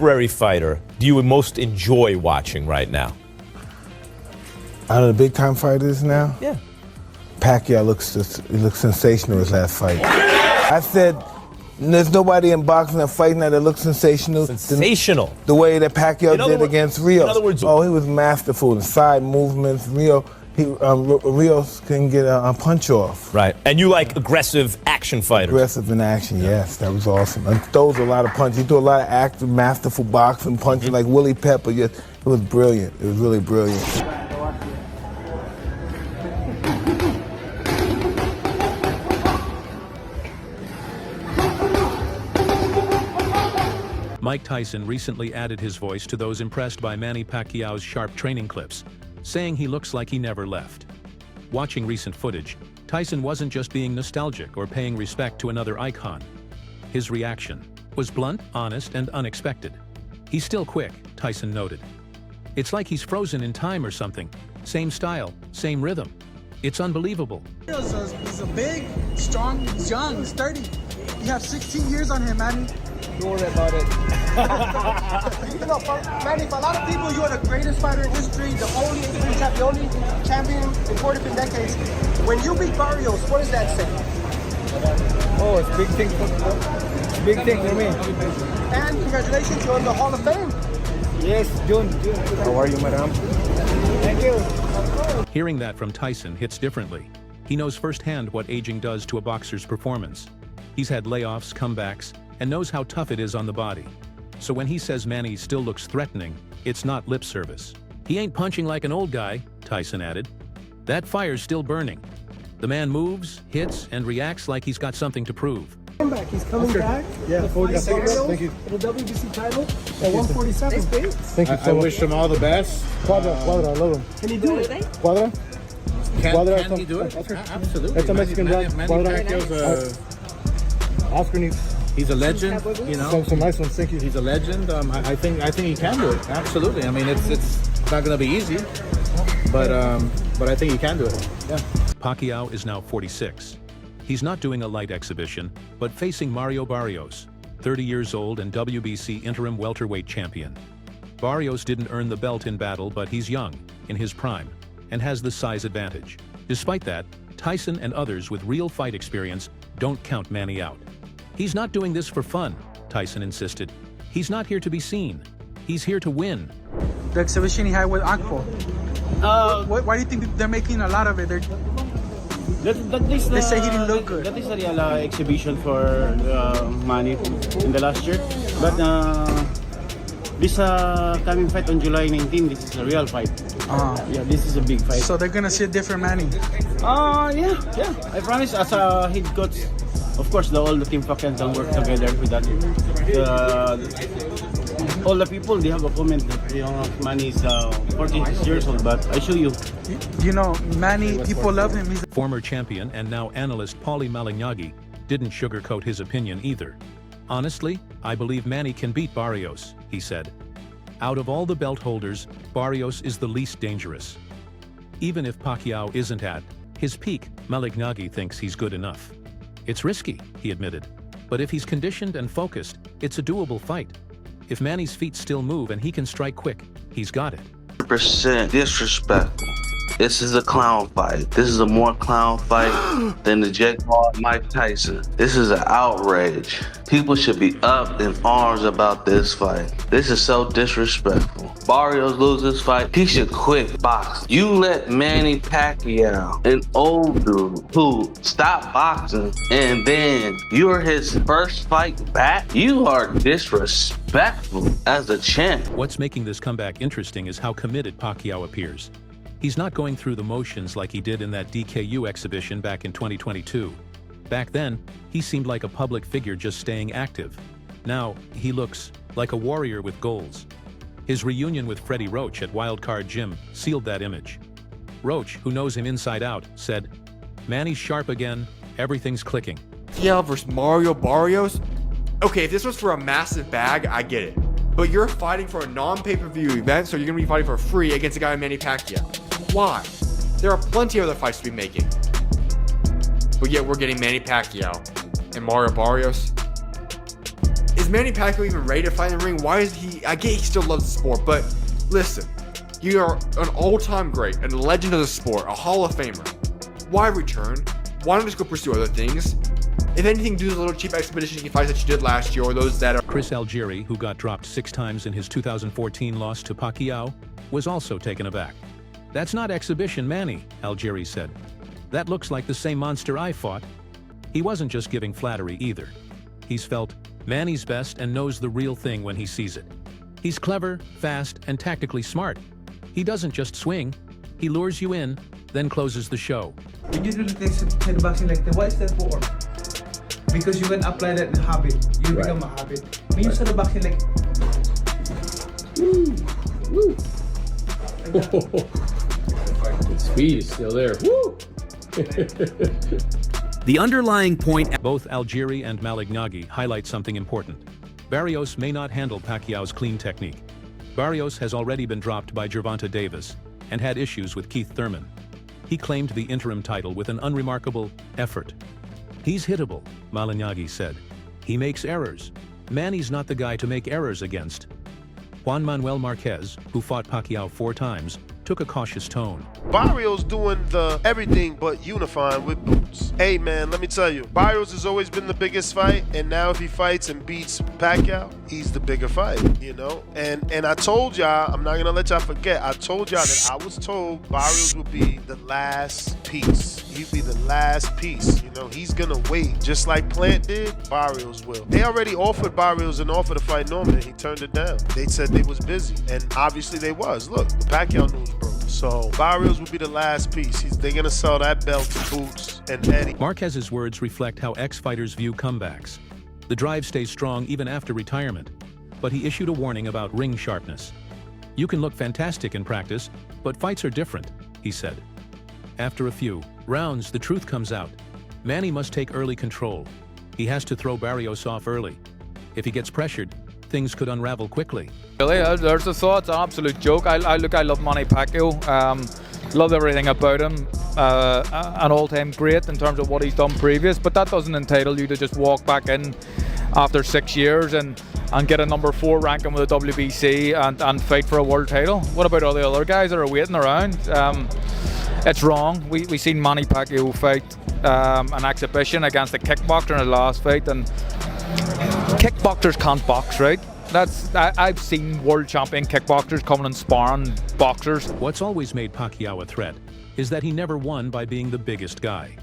contemporary fighter do you most enjoy watching right now? Out of the big-time fighters now? Yeah. Pacquiao looks sensational his last fight. I said, there's nobody in boxing that fighting that looks sensational. Sensational. The way that Pacquiao did against Rios. In other words, he was masterful. The side movements, Rios can get a punch off. Right. And you like aggressive action fighters. Aggressive in action, yes. That was awesome. And throws a lot of punches. He threw a lot of active, masterful boxing punches like Willie Pepper. It was brilliant. It was really brilliant. Mike Tyson recently added his voice to those impressed by Manny Pacquiao's sharp training clips, saying he looks like he never left. Watching recent footage, Tyson wasn't just being nostalgic or paying respect to another icon. His reaction was blunt, honest, and unexpected. He's still quick, Tyson noted. It's like he's frozen in time or something. Same style, same rhythm. It's unbelievable. He's a big, strong, he's young, he's 30. You have 16 years on him, Manny. Don't worry about it. Manny, for a lot of people, you are the greatest fighter in history, the only champion in 4 different decades. When you beat Barrios, what does that say? Oh, it's a big thing for me. And congratulations, you're in the Hall of Fame. Yes, June. How are you, madam? Thank you. Hearing that from Tyson hits differently. He knows firsthand what aging does to a boxer's performance. He's had layoffs, comebacks, and knows how tough it is on the body. So when he says Manny still looks threatening, it's not lip service. He ain't punching like an old guy, Tyson added. That fire's still burning. The man moves, hits, and reacts like he's got something to prove. He's coming back. Yeah, 46. Thank you. The WBC title at 147. Thank you. I wish him all the best. Quadra, I love him. Can he do it? Quadra? Can he do it? Absolutely. It's a Mexican Manny Quadra. Pacquiao's Oscar needs he's a legend, you know. some nice ones. Thank you. He's a legend. I think he can do it. Absolutely. I mean, it's not going to be easy, but I think he can do it. Yeah. Pacquiao is now 46. He's not doing a light exhibition, but facing Mario Barrios, 30 years old and WBC interim welterweight champion. Barrios didn't earn the belt in battle, but he's young, in his prime, and has the size advantage. Despite that, Tyson and others with real fight experience don't count Manny out. He's not doing this for fun, Tyson insisted. He's not here to be seen. He's here to win. The exhibition he had with Akpo. Why do you think they're making a lot of it? They say he didn't look good. That is a real exhibition for Manny in the last year. But this coming fight on July 19, this is a real fight. Yeah, this is a big fight. So they're gonna see a different Manny. Yeah. I promise, as a head coach, of course, all the team captains will work together with that. All the people, they have a comment that Manny is 46 years old, but I show you. You know, Manny, people love him. He's Former champion and now analyst Paulie Malignaggi didn't sugarcoat his opinion either. Honestly, I believe Manny can beat Barrios, he said. Out of all the belt holders, Barrios is the least dangerous. Even if Pacquiao isn't at his peak, Malignaggi thinks he's good enough. It's risky, he admitted, but if he's conditioned and focused, it's a doable fight. If Manny's feet still move and he can strike quick, he's got it. 100% disrespectful. This is a clown fight. This is a more clown fight than the Jake Paul and Mike Tyson. This is an outrage. People should be up in arms about this fight. This is so disrespectful. Barrios loses this fight, he should quit boxing. You let Manny Pacquiao, an old dude who stopped boxing, and then you're his first fight back? You are disrespectful as a champ. What's making this comeback interesting is how committed Pacquiao appears. He's not going through the motions like he did in that DKU exhibition back in 2022. Back then, he seemed like a public figure just staying active. Now, he looks like a warrior with goals. His reunion with Freddie Roach at Wildcard Gym sealed that image. Roach, who knows him inside out, said, "Manny's sharp again, everything's clicking." Pacquiao versus Mario Barrios? Okay, if this was for a massive bag, I get it. But you're fighting for a non-pay-per-view event, so you're going to be fighting for free against a guy like Manny Pacquiao. Why? There are plenty of other fights to be making. But yet we're getting Manny Pacquiao and Mario Barrios. Is Manny Pacquiao even ready to fight in the ring? Why is he? I get he still loves the sport, but listen, you are an all-time great, a legend of the sport, a Hall of Famer. Why return? Why not just go pursue other things? If anything, do the little cheap expedition fights that you did last year, or those that are. Chris Algieri, who got dropped 6 times in his 2014 loss to Pacquiao, was also taken aback. "That's not exhibition Manny," Algieri said. "That looks like the same monster I fought." He wasn't just giving flattery either. He's felt Manny's best and knows the real thing when he sees it. He's clever, fast, and tactically smart. He doesn't just swing, he lures you in, then closes the show. When you do the things to the boxing like that, what is that for? Because you can apply that in habit. You become a habit. When you start the boxing like, The speed is still there. Woo! The underlying point. Both Algieri and Malignaggi highlight something important. Barrios may not handle Pacquiao's clean technique. Barrios has already been dropped by Gervonta Davis and had issues with Keith Thurman. He claimed the interim title with an unremarkable effort. "He's hittable," Malignaggi said. "He makes errors. Manny's not the guy to make errors against." Juan Manuel Marquez, who fought Pacquiao 4 times, took a cautious tone. Barrios doing the everything but unifying with boots. Hey man, let me tell you, Barrios has always been the biggest fight, and now if he fights and beats Pacquiao, he's the bigger fight, you know? And I told y'all, I'm not gonna let y'all forget, I told y'all that I was told Barrios would be the last piece. He'd be the last piece, you know? He's gonna wait, just like Plant did, Barrios will. They already offered Barrios an offer to fight Norman, and he turned it down. They said they was busy, and obviously they was. Look, the Pacquiao news broke. So Barrios will be the last piece. They're gonna sell that belt to Boots and Eddie. Marquez's words reflect how ex-fighters view comebacks. The drive stays strong even after retirement, but he issued a warning about ring sharpness. "You can look fantastic in practice, but fights are different," he said. After a few rounds, the truth comes out. Manny must take early control. He has to throw Barrios off early. If he gets pressured, things could unravel quickly. Really, there's a thought. It's an absolute joke. I love Manny Pacquiao. Love everything about him. An all-time great in terms of what he's done previous, but that doesn't entitle you to just walk back in after 6 years and get a number 4 ranking with the WBC and fight for a world title. What about all the other guys that are waiting around? It's wrong. We seen Manny Pacquiao fight an exhibition against a kickboxer in his last fight, and kickboxers can't box, right? I've seen world champion kickboxers coming and sparring boxers. What's always made Pacquiao a threat is that he never won by being the biggest guy.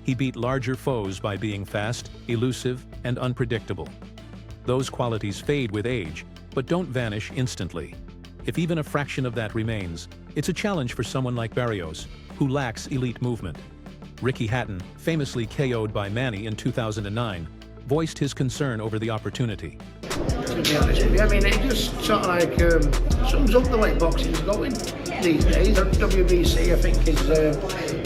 He beat larger foes by being fast, elusive, and unpredictable. Those qualities fade with age, but don't vanish instantly. If even a fraction of that remains, it's a challenge for someone like Barrios, who lacks elite movement. Ricky Hatton, famously KO'd by Manny in 2009, voiced his concern over the opportunity. To be honest with you, I mean, it just sort of like sums up the way boxing's going these days. WBC, I think, is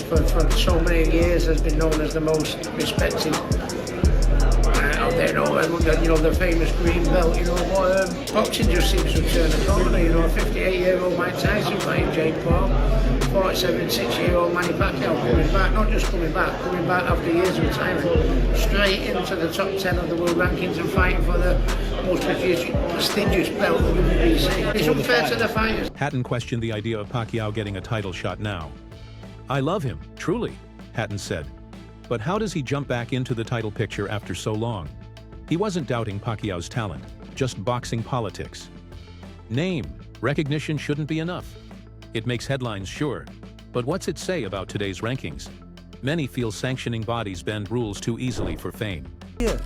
for so many years has been known as the most respected out there. You know, the famous green belt. You know, boxing just seems to turn a corner. You know, a 58-year-old Mike Tyson fighting Jake Paul. 46-year-old Manny Pacquiao coming back, not just coming back after years of retirement, straight into the top 10 of the world rankings and fighting for the most prestigious belt of the WBC. It's unfair to the fighters. Hatton questioned the idea of Pacquiao getting a title shot now. "I love him, truly," Hatton said. But how does he jump back into the title picture after so long? He wasn't doubting Pacquiao's talent, just boxing politics. Name, recognition shouldn't be enough. It makes headlines, sure, but what's it say about today's rankings? Many feel sanctioning bodies bend rules too easily for fame.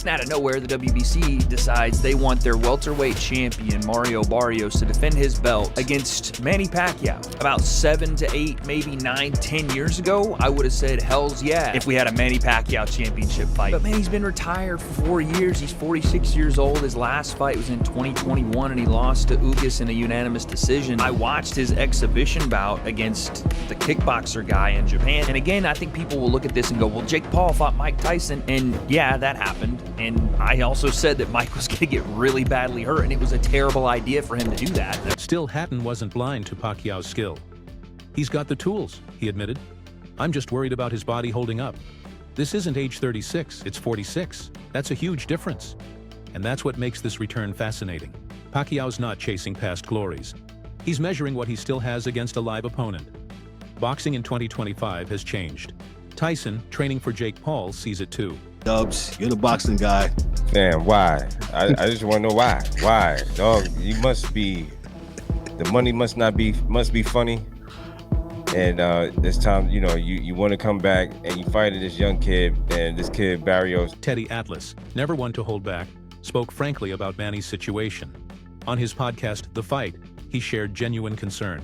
Out of nowhere, the WBC decides they want their welterweight champion, Mario Barrios, to defend his belt against Manny Pacquiao. About 7 to 8, maybe 9, 10 years ago, I would have said, hells yeah, if we had a Manny Pacquiao championship fight. But Manny's been retired for 4 years. He's 46 years old. His last fight was in 2021, and he lost to Ugas in a unanimous decision. I watched his exhibition bout against the kickboxer guy in Japan. And again, I think people will look at this and go, well, Jake Paul fought Mike Tyson, and yeah, that happened. And I also said that Mike was going to get really badly hurt, and it was a terrible idea for him to do that. Still, Hatton wasn't blind to Pacquiao's skill. He's got the tools, he admitted. "I'm just worried about his body holding up. This isn't age 36, it's 46. That's a huge difference." And that's what makes this return fascinating. Pacquiao's not chasing past glories. He's measuring what he still has against a live opponent. Boxing in 2025 has changed. Tyson, training for Jake Paul, sees it too. Dubs, you're the boxing guy. Man, why? I just want to know why. Why, dog? You must be. The money must be funny. And this time, you know, you want to come back and you fight this young kid, and this kid Barrios. Teddy Atlas, never one to hold back, spoke frankly about Manny's situation. On his podcast, The Fight, he shared genuine concern.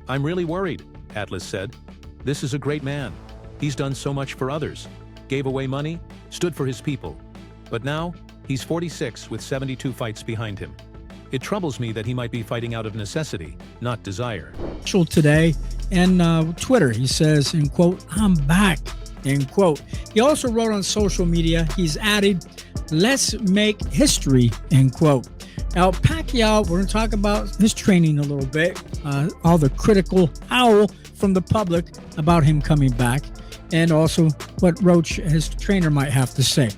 "I'm really worried," Atlas said. "This is a great man. He's done so much for others, gave away money, stood for his people. But now, he's 46 with 72 fights behind him. It troubles me that he might be fighting out of necessity, not desire." Today and Twitter, he says, in quote, "I'm back," end quote. He also wrote on social media, he's added, "Let's make history," end quote. Now, Pacquiao, we're going to talk about his training a little bit, all the critical howl from the public about him coming back, and also what Roach, his trainer, might have to say.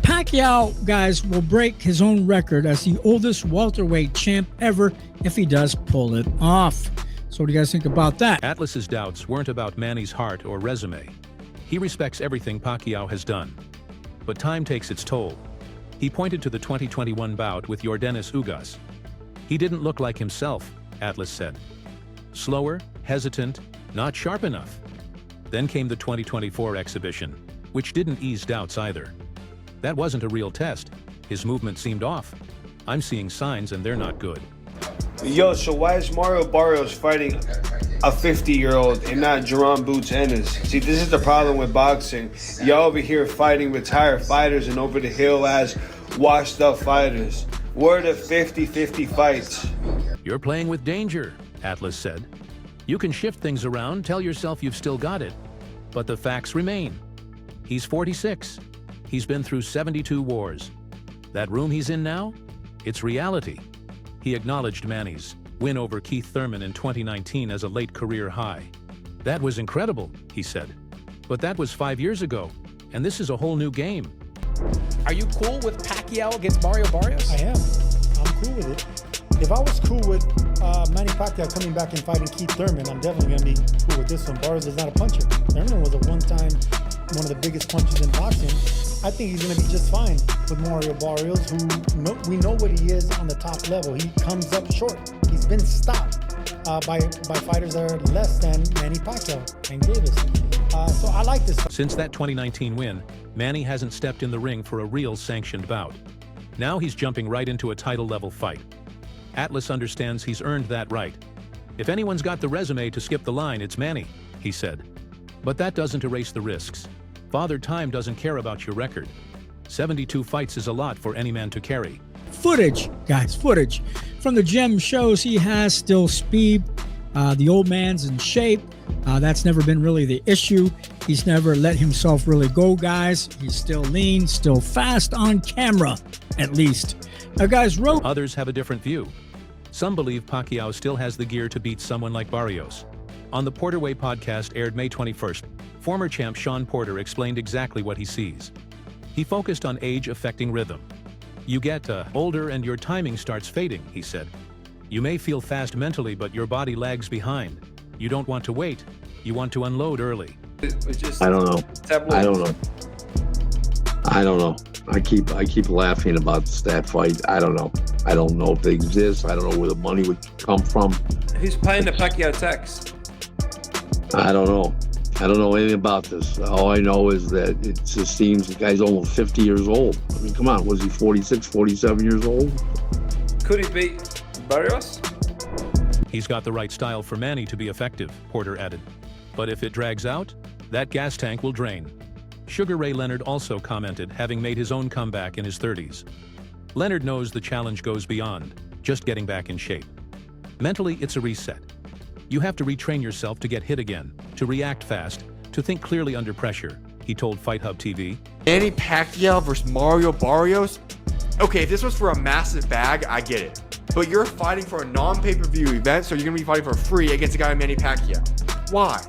Pacquiao, guys, will break his own record as the oldest welterweight champ ever if he does pull it off. So what do you guys think about that? Atlas's doubts weren't about Manny's heart or resume. He respects everything Pacquiao has done. But time takes its toll. He pointed to the 2021 bout with Yordenis Ugas. "He didn't look like himself," Atlas said. "Slower, hesitant, not sharp enough." Then came the 2024 exhibition, which didn't ease doubts either. "That wasn't a real test. His movement seemed off. I'm seeing signs and they're not good." Yo, so why is Mario Barrios fighting a 50-year-old and not Jerome Boots Ennis? See, this is the problem with boxing. Y'all over here fighting retired fighters and over the hill as washed-up fighters. Where are the 50-50 fights? "You're playing with danger," Atlas said. "You can shift things around, tell yourself you've still got it. But the facts remain. He's 46. He's been through 72 wars. That room he's in now? It's reality." He acknowledged Manny's win over Keith Thurman in 2019 as a late career high. "That was incredible," he said. "But that was 5 years ago, and this is a whole new game." Are you cool with Pacquiao against Mario Barrios? I am. I'm cool with it. If I was cool with Manny Pacquiao coming back and fighting Keith Thurman, I'm definitely going to be cool with this one. Barrios is not a puncher. Thurman was a one-time, one of the biggest punchers in boxing. I think he's going to be just fine with Mario Barrios, who we know what he is on the top level. He comes up short. He's been stopped by fighters that are less than Manny Pacquiao and Davis. So I like this. Since that 2019 win, Manny hasn't stepped in the ring for a real sanctioned bout. Now he's jumping right into a title-level fight. Atlas understands he's earned that right. "If anyone's got the resume to skip the line, it's Manny," he said. But that doesn't erase the risks. Father Time doesn't care about your record. 72 fights is a lot for any man to carry. Footage, guys, footage from the gym shows he has still speed. The old man's in shape. That's never been really the issue. He's never let himself really go, guys. He's still lean, still fast on camera, at least. Now, guys, Others have a different view. Some believe Pacquiao still has the gear to beat someone like Barrios. On the Porter Way podcast aired May 21st, former champ Sean Porter explained exactly what he sees. He focused on age affecting rhythm. "You get older and your timing starts fading," he said. "You may feel fast mentally, but your body lags behind. You don't want to wait. You want to unload early." I don't know. I keep laughing about that fight. I don't know. I don't know if it exists. I don't know where the money would come from. Who's paying the Pacquiao tax? I don't know. I don't know anything about this. All I know is that it just seems the guy's almost 50 years old. I mean, come on. Was he 46, 47 years old? Could he beat Barrios? "He's got the right style for Manny to be effective," Porter added. "But if it drags out, that gas tank will drain." Sugar Ray Leonard also commented, having made his own comeback in his 30s. Leonard knows the challenge goes beyond just getting back in shape. Mentally, it's a reset. You have to retrain yourself to get hit again, to react fast, to think clearly under pressure, he told Fight Hub TV. Manny Pacquiao versus Mario Barrios? Okay, if this was for a massive bag, I get it. But you're fighting for a non-pay-per-view event, so you're going to be fighting for free against a guy like Manny Pacquiao. Why?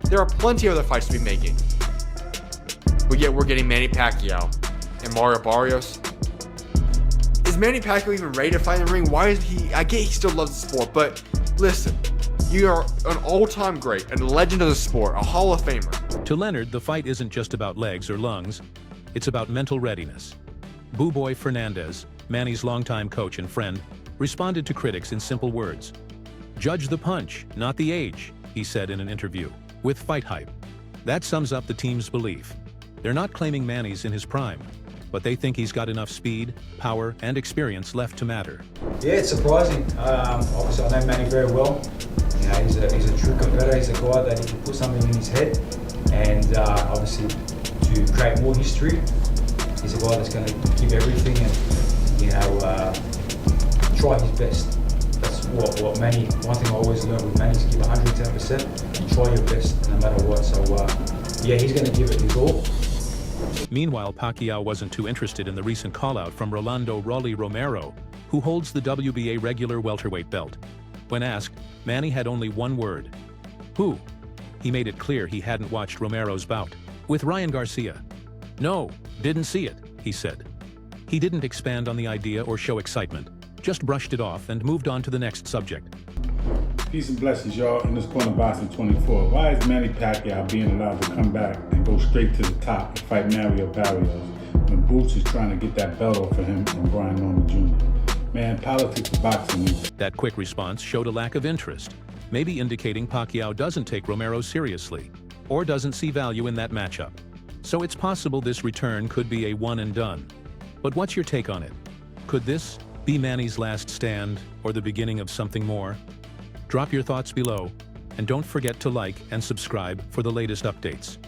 There are plenty of other fights to be making. But yet we're getting Manny Pacquiao and Mario Barrios. Is Manny Pacquiao even ready to fight in the ring? Why is he? I get he still loves the sport, but listen, you are an all-time great, a legend of the sport, a Hall of Famer. To Leonard, the fight isn't just about legs or lungs, it's about mental readiness. Boo Boy Fernandez, Manny's longtime coach and friend, responded to critics in simple words. "Judge the punch, not the age," he said in an interview with Fight Hype. That sums up the team's belief. They're not claiming Manny's in his prime, but they think he's got enough speed, power, and experience left to matter. Yeah, it's surprising. Obviously, I know Manny very well. You know, he's a true competitor. He's a guy that he can put something in his head, and obviously to create more history. He's a guy that's going to give everything and try his best. That's what Manny. One thing I always learned with Manny is give 110% and try your best no matter what. So yeah, he's going to give it his all. Meanwhile, Pacquiao wasn't too interested in the recent call-out from Rolando "Rolly" Romero, who holds the WBA regular welterweight belt. When asked, Manny had only one word: who? He made it clear he hadn't watched Romero's bout with Ryan Garcia. "No, didn't see it," he said. He didn't expand on the idea or show excitement, just brushed it off and moved on to the next subject. Peace and blessings, y'all. In this corner boxing 24. Why is Manny Pacquiao being allowed to come back and go straight to the top and fight Mario Barrios when Boots is trying to get that belt off of him from Brian Norman Jr.? Man, politics of boxing. That quick response showed a lack of interest, maybe indicating Pacquiao doesn't take Romero seriously or doesn't see value in that matchup. So it's possible this return could be a one and done. But what's your take on it? Could this be Manny's last stand or the beginning of something more? Drop your thoughts below, and don't forget to like and subscribe for the latest updates.